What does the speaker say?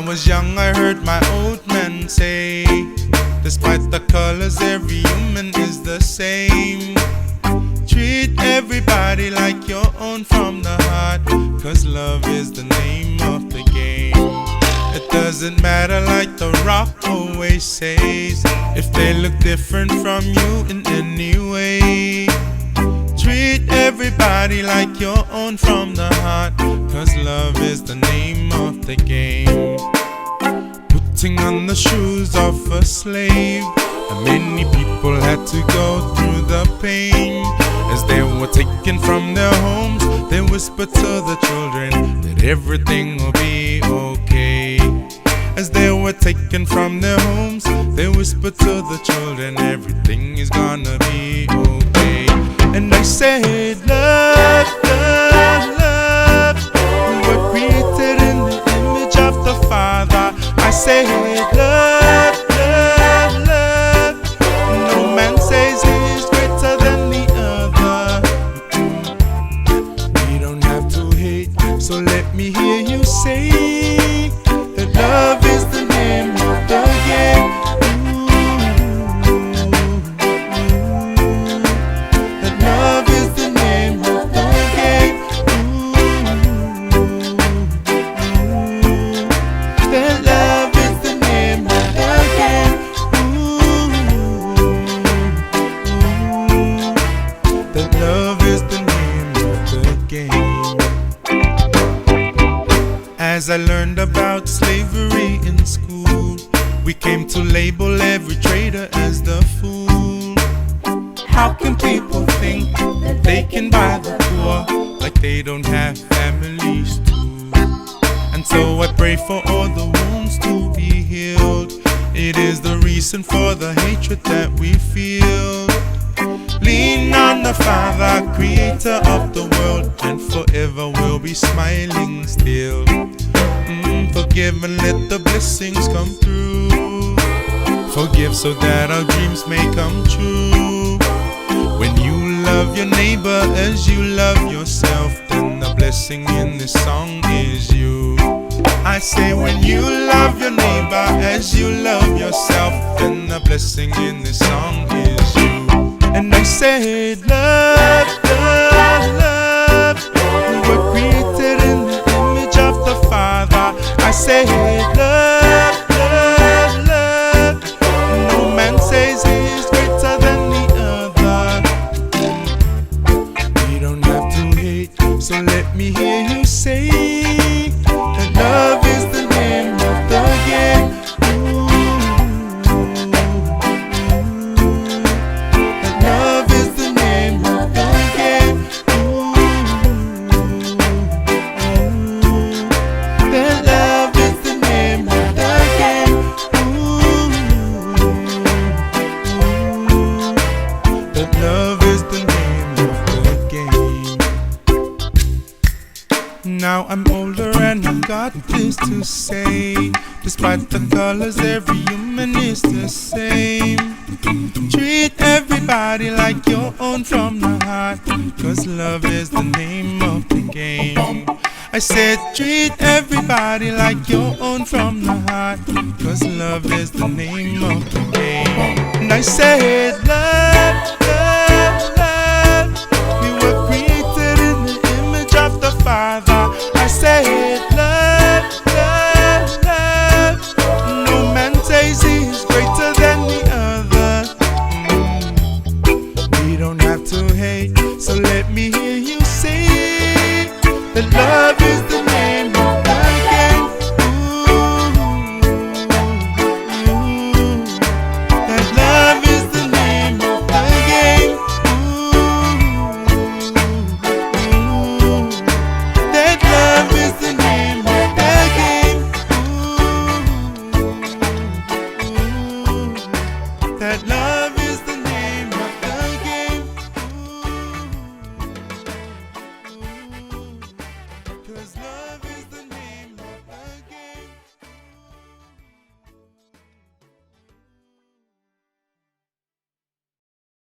was young, I heard my old man say, despite the colors, every human is the same. Treat everybody like your own from the heart, 'cause love is the name of the game. It doesn't matter, like the rock always says, if they look different from you in any way. Treat everybody like your own from the heart, 'cause love is the name of the game. Putting on the shoes of a slave, and many people had to go through the pain. As they were taken from their homes, they whispered to the children that everything will be okay. As they were taken from their homes, they whispered to the children, everything is gonna be okay. And I said, love, love, love, we were created in the image of the Father. I said, love, love, love, no man says he's greater than the other. We don't have to hate, so let me hear you say that love is the name of the game. That love is the name of the game. That love is the name of the game. That love is the name of the game. As I learned about slavery in school, we came to label every trader as the fool. How can people think that they can buy the poor like they don't have families too? And so I pray for all the wounds to be healed. It is the reason for the hatred that we feel. Lean on the Father, creator of the world, and forever we'll be smiling still. Forgive and let the blessings come through. Forgive so that our dreams may come true. When you love your neighbor as you love yourself, then the blessing in this song is you. I say when you love your neighbor as you love yourself, then the blessing in this song is you. And I said, love, love, love, we were created in the image of the Father. I said, love, love, love, no man says he's greater than the other. We don't have to hate, so let me hear you say that love is the name of the game. Love is the name of the game. Now I'm older and I've got this to say. Despite the colors, every human is the same. Treat everybody like your own from the heart, 'cause love is the name of the game. I said treat everybody like your own from the heart, 'cause love is the name of the game. And I said love